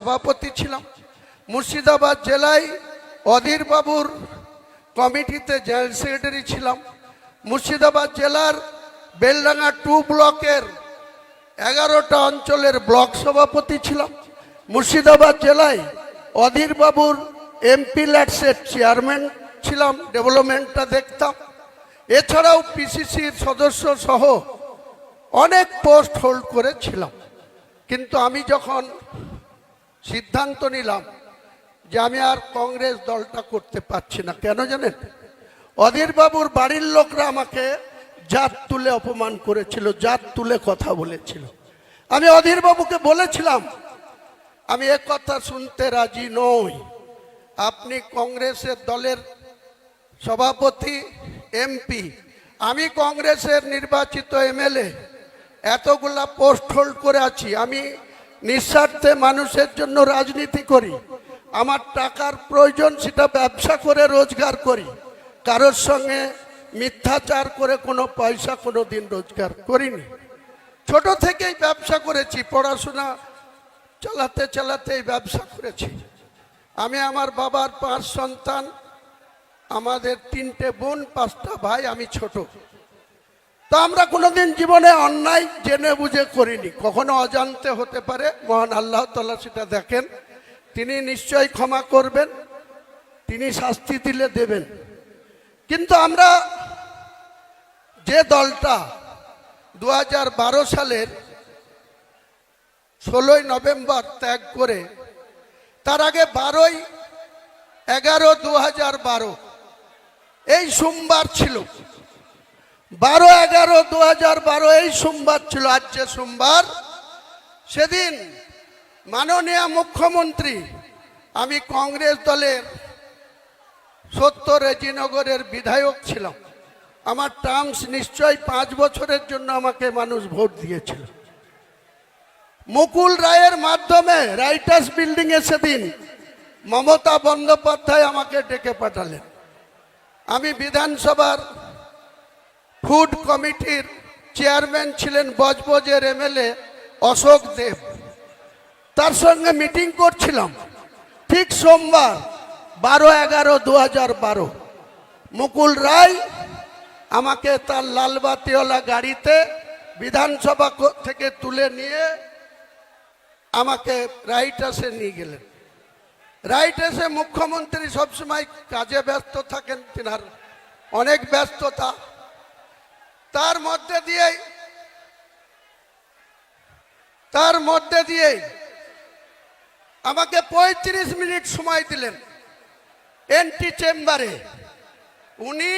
সভাপতি ছিলাম। মুর্শিদাবাদ জেলায় অধীর বাবুর কমিটিতে জেনারেল সেক্রেটারি ছিলাম। মুর্শিদাবাদ জেলার বেলডাঙ্গা 2 ব্লকের 11টা অঞ্চলের ব্লক সভাপতি ছিলাম। মুর্শিদাবাদ জেলায় অধীর বাবুর এমপি ল্যাডসের চেয়ারম্যান ছিলাম, ডেভেলপমেন্টটা দেখতাম। এছাড়াও পিসিসির সদস্য সহ অনেক পোস্ট হোল্ড করেছিলাম। কিন্তু আমি যখন সিদ্ধান্ত নিলাম যে আমি আর কংগ্রেস দলটা করতে পারছি না, কেন জানেন? অধীর বাবুর বাড়ির লোকরা আমাকে জাত তুলে অপমান করেছিল, জাত তুলে কথা বলেছিল। আমি অধীর বাবুকে বলেছিলাম আমি এক কথা শুনতে রাজি নই। আপনি কংগ্রেসের দলের সভাপতি, এমপি, আমি কংগ্রেসের নির্বাচিত এমএলএ, এতগুলা পোস্ট হোল্ড করে আছি। আমি নিঃস্বার্থে মানুষের জন্য রাজনীতি করি। আমার টাকার প্রয়োজন, সেটা ব্যবসা করে রোজগার করি। কারোর সঙ্গে মিথ্যাচার করে কোনো পয়সা কোনো দিন রোজগার করিনি। ছোট থেকেই ব্যবসা করেছি, পড়াশোনা চালাতে চালাতে ব্যবসা করেছি। আমি আমার বাবার 5 সন্তান, আমাদের 3টে বোন, 5টা ভাই, আমি ছোট। তো আমরা কোনোদিন জীবনে অন্যায় জেনে বুঝে করিনি, কখনো অজান্তে হতে পারে। মহান আল্লাহ তাআলা সেটা দেখেন, তিনি নিশ্চয়ই ক্ষমা করবেন, তিনি শাস্তি দিলে দেবেন। কিন্তু আমরা যে দলটা 2012 সালের 16ই নভেম্বর ত্যাগ করে, তার আগে 12/11/2012 এই সোমবার ছিল, 12/11/2012 এই সোমবার ছিল। আজ যে সোমবার, সেদিন মাননীয় মুখ্যমন্ত্রী, আমি কংগ্রেস দলের 70 রেজিনগরের বিধায়ক ছিলাম। আমার টার্মস নিশ্চয়ই 5 বছরের জন্য আমাকে মানুষ ভোট দিয়েছিল। মুকুল রায়ের মাধ্যমে রাইটার্স বিল্ডিংয়ে সেদিন মমতা বন্দ্যোপাধ্যায় আমাকে ডেকে পাঠালেন। আমি বিধানসভার ফুড কমিটির চেয়ারম্যান ছিলেন বজবজের এমএলএ অশোক দেব, তার সঙ্গে মিটিং করছিলাম। ঠিক সোমবার 12/11/2012 মুকুল রায় আমাকে তার লালবাতিওয়ালা গাড়িতে বিধানসভা থেকে তুলে নিয়ে আমাকে রাইটার্সে নিয়ে গেলেন। রাইটার্সে মুখ্যমন্ত্রী সবসময় কাজে ব্যস্ত থাকেন, তিনার অনেক ব্যস্ততা। তার মধ্যে দিয়ে আমাকে 35 মিনিট সময় দিলেন এন্টি চেম্বারে। উনি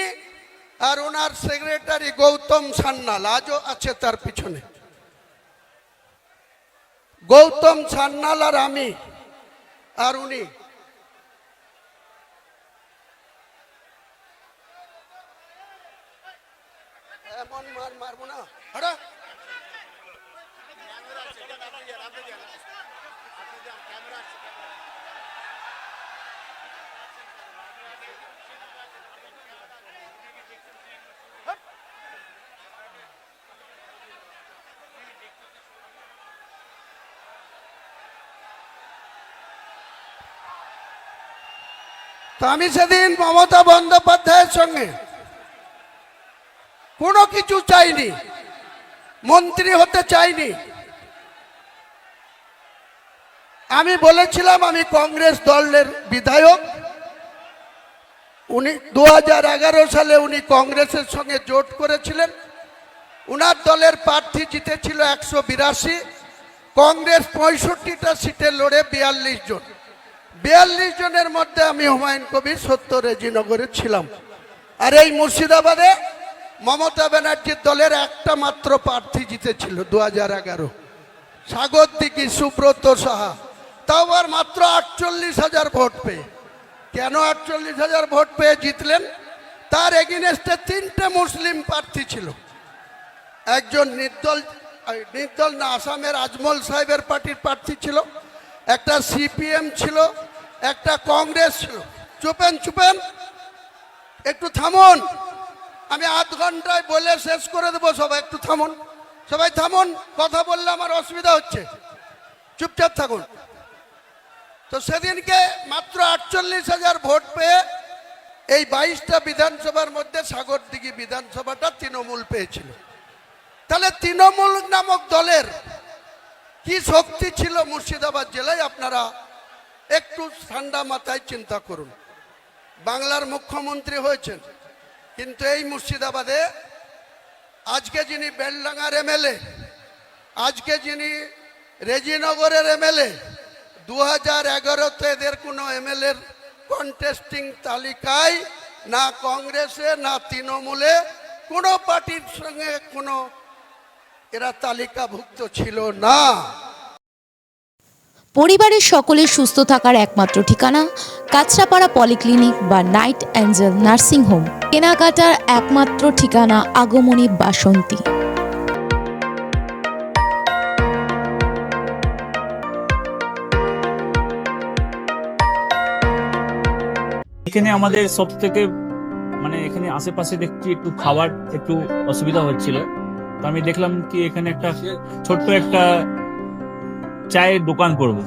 আর ওনার সেক্রেটারি গৌতম সান্যাল, আজও আছে তার পিছনে, গৌতম সান্যাল আর আমি আর উনি। এমন মারবো না, হ্যাঁ। তো আমি সেদিন মমতা বন্দ্যোপাধ্যায়ের সঙ্গে কোনো কিছু চাইনি, মন্ত্রী হতে চাইনি। আমি বলেছিলাম আমি কংগ্রেস দলের বিধায়ক। উনি 2011 সালে উনি কংগ্রেসের সঙ্গে জোট করেছিলেন। উনার দলের প্রার্থী জিতেছিল 182, কংগ্রেস 65টা সিটে লড়ে 42 জন। 42 জনের মধ্যে আমি হুমায়ুন কবির 70 রেজিনগরে ছিলাম। আর এই মুর্শিদাবাদে মমতা ব্যানার্জির দলের একটা মাত্র প্রার্থী জিতেছিল 2011, সাগর দিঘি সুব্রত সাহা, তাও আর মাত্র 48,000 ভোট পেয়ে। কেন 48,000 ভোট পেয়ে জিতলেন? তার এগেইনস্টে 3টে মুসলিম প্রার্থী ছিল। একজন নির্দল না, আসামের আজমল সাহেবের পার্টির প্রার্থী ছিল, একটা সিপিএম ছিল, একটা কংগ্রেস ছিল। চুপেন, একটু থামুন, আমি আধ ঘন্টায় বলে শেষ করে দেবো। সবাই একটু থামুন, সবাই থামুন, কথা বললে আমার অসুবিধা হচ্ছে, চুপচাপ থাকুন। তো সেদিনকে মাত্র 48,000 ভোট পেয়ে এই 22টা বিধানসভার মধ্যে সাগরদিঘি বিধানসভাটা তৃণমূল পেয়েছিল। তাহলে তৃণমূল নামক দলের কি শক্তি ছিল মুর্শিদাবাদ জেলায়, আপনারা একটু ঠান্ডা মাথায় চিন্তা করুন। বাংলার মুখ্যমন্ত্রী হয়েছেন, কিন্তু এই মুর্শিদাবাদে আজকে যিনি বেলডাঙ্গার এমএলএ, আজকে যিনি রেজিনগরের এমএলএ, 2011-তে এদের কোনো এমএলএর কন্টেস্টিং তালিকায় না কংগ্রেসে না তৃণমূলে কোনো পার্টির সঙ্গে কোনো এরা তালিকাভুক্ত ছিল না। পরিবারের সকলের সুস্থ থাকার একমাত্র ঠিকানা কাঁচরাপাড়া পলিক্লিনিক বা নাইট অ্যাঞ্জেল নার্সিং হোম। কেনাকাটার একমাত্র ঠিকানা আগমনী বাসন্তী। এখানে আমাদের সব থেকে এখানে আশেপাশে দেখছি একটু খাবার একটু অসুবিধা হচ্ছিল, তো আমি দেখলাম কি এখানে একটা ছোট্ট একটা চায়ের দোকান করব।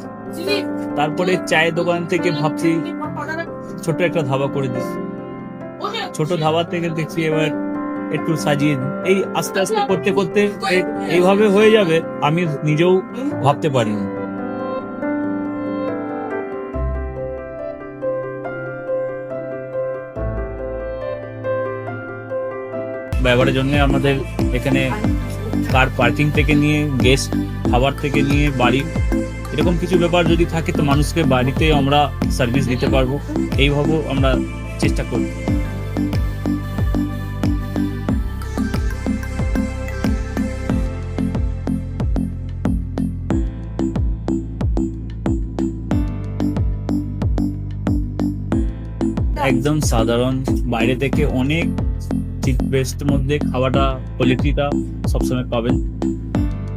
তারপরে চায়ের দোকান থেকে ভাবছি ছোট একটা ধাবা করে দিই। ছোট ধাবা থেকে দেখছি এবার একটু সাজিয়ে দিই। এই আস্তে আস্তে করতে করতে এইভাবে হয়ে যাবে আমি নিজেও ভাবতে পারিনি। ব্যবহারের জন্য আমাদের এখানে কার পার্কিং থেকে নিয়ে গেস্ট খাবার থেকে নিয়ে বাড়ি এরকম কিছু ব্যাপার যদি থাকে তো মানুষকে বাড়িতে আমরা সার্ভিস দিতে পারবো, এইভাবে আমরা চেষ্টা করি। একদম সাধারণ, বাইরে থেকে অনেক চিপ বেস্ট মধ্যে খাওয়াটা কোয়ালিটিটা সবসময় পাবেন।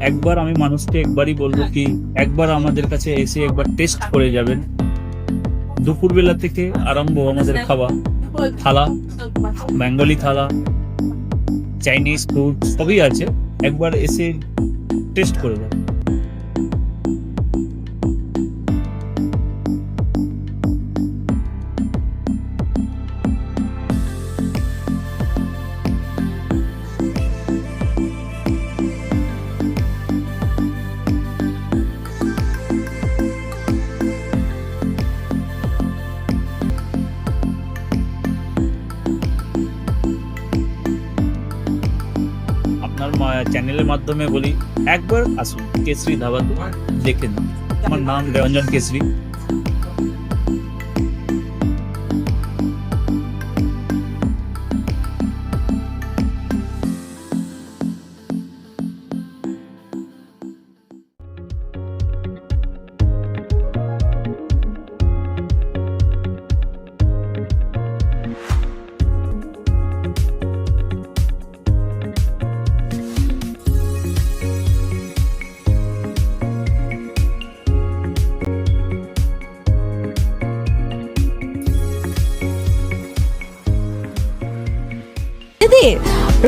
একবার আমি মানুষকে একবারই বলবো কি একবার আমাদের কাছে এসে একবার টেস্ট করে যাবেন। দুপুরবেলা থেকে আরম্ভ আমাদের খাওয়া, থালা, বেঙ্গলি থালা, চাইনিজ ফুড সবই আছে, একবার এসে টেস্ট করে যাবেন। চ্যানেলের মাধ্যমে বলি একবার আসুন কেশরী ধাবাতে দেখে নিন। আমার নাম রঞ্জন কেশরী।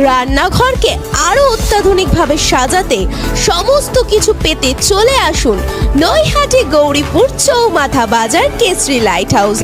রান্নাঘরকে আরো অত্যাধুনিকভাবে সাজাতে সমস্ত কিছু পেতে চলে আসুন নৈহাটি গৌরীপুর চৌমাথা বাজার কেশরী লাইট হাউস।